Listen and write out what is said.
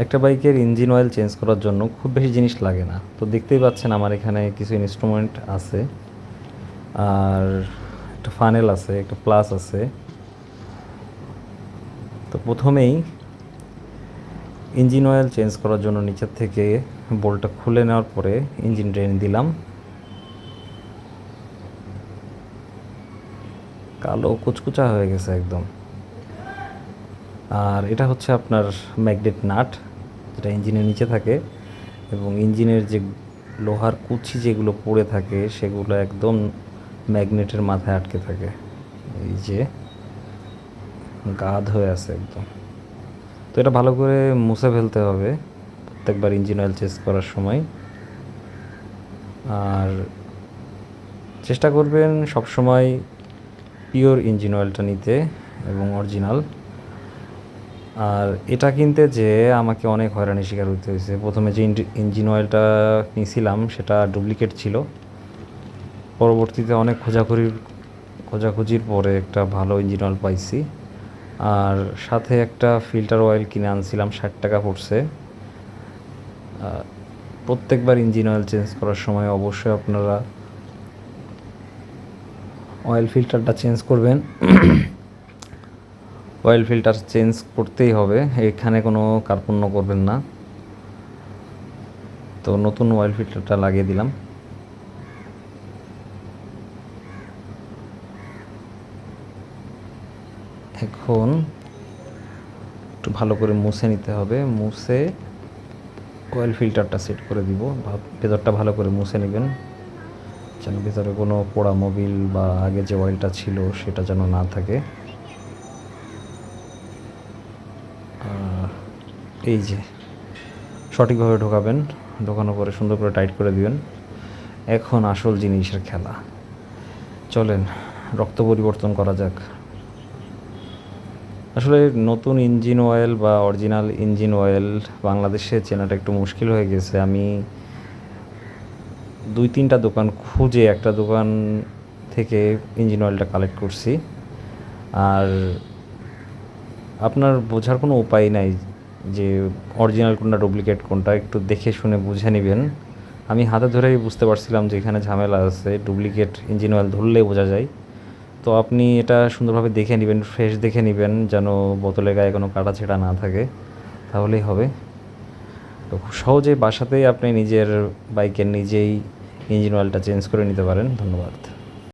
একটা বাইকের engine oil change করার জন্য খুব বেশি জিনিস লাগে না। তো দেখতেই পাচ্ছেন আমার এখানে কিছু ইনস্ট্রুমেন্ট আছে, আর একটা ফানেল আছে, একটা প্লাস আছে। তো প্রথমেই ইঞ্জিন অয়েল চেঞ্জ করার জন্য নিচের থেকে বোল্টটা খুলে নেওয়ার পরে ইঞ্জিন ড্রেন দিলাম। কালো কুচকুচা হয়ে গেছে একদম। আর এটা হচ্ছে আপনার ম্যাগনেট নাট, যেটা ইঞ্জিনের নিচে থাকে, এবং ইঞ্জিনের যে লোহার কুচি যেগুলো পড়ে থাকে সেগুলো একদম ম্যাগনেটের মাথায় আটকে থাকে। এই যে গাদ হয়ে আছে একদম। তো এটা ভালো করে মুছে ফেলতে হবে প্রত্যেকবার ইঞ্জিন অয়েল চেঞ্জ করার সময়। আর চেষ্টা করবেন সবসময় পিওর ইঞ্জিন অয়েলটা নিতে এবং অরিজিনাল। আর এটা কিনতে যে আমাকে অনেক হয়রানির শিকার হতে হয়েছে। প্রথমে যে ইঞ্জিন অয়েলটা নিয়েছিলাম সেটা ডুপ্লিকেট ছিল। পরবর্তীতে অনেক খোঁজাখুঁজির পরে একটা ভালো ইঞ্জিন অয়েল পাইছি। আর সাথে একটা ফিল্টার অয়েল কিনে আনছিলাম, 60 টাকা পড়ছে। প্রত্যেকবার ইঞ্জিন অয়েল চেঞ্জ করার সময় অবশ্যই আপনারা অয়েল ফিল্টারটা চেঞ্জ করবেন। অয়েল ফিল্টার চেঞ্জ করতেই হবে, এখানে কোনো কার্পণ্য করবেন না। তো নতুন অয়েল ফিল্টারটা লাগিয়ে দিলাম। এখন একটু ভালো করে মুছে নিতে হবে। মুছে অয়েল ফিল্টারটা সেট করে দিব। ভেতরটা ভালো করে মুছে নেবেন, যেন ভেতরে কোনো পোড়া মোবিল বা আগে যে অয়েলটা ছিল সেটা যেন না থাকে। এই যে সঠিকভাবে ঢোকাবেন, ঢোকানোর পরে সুন্দর করে টাইট করে দিবেন। এখন আসল জিনিসের খেলা, চলেন রক্ত পরিবর্তন করা যাক। আসলে নতুন ইঞ্জিন অয়েল বা অরিজিনাল ইঞ্জিন অয়েল বাংলাদেশে চেনাটা একটু মুশকিল হয়ে গেছে। আমি 2-3টা দোকান খুঁজে একটা দোকান থেকে ইঞ্জিন অয়েলটা কালেক্ট করছি। আর আপনার বোঝার কোনো উপায় নাই যে অরিজিনাল কোনটা ডুপ্লিকেট কোনটা, একটু দেখে শুনে বুঝে নেবেন। আমি হাতে ধরেই বুঝতে পারছিলাম যে এখানে ঝামেলা আছে, ডুপ্লিকেট ইঞ্জিন অয়েল ধরলেই বোঝা যায়। তো আপনি এটা সুন্দরভাবে দেখে নেবেন, ফ্রেশ দেখে নেবেন, যেন বোতলের গায়ে কোনো কাটা ছেঁড়া না থাকে, তাহলেই হবে। তো খুব সহজেই বাসাতেই আপনি নিজের বাইকের নিজেই ইঞ্জিন অয়েলটা চেঞ্জ করে নিতে পারেন। ধন্যবাদ।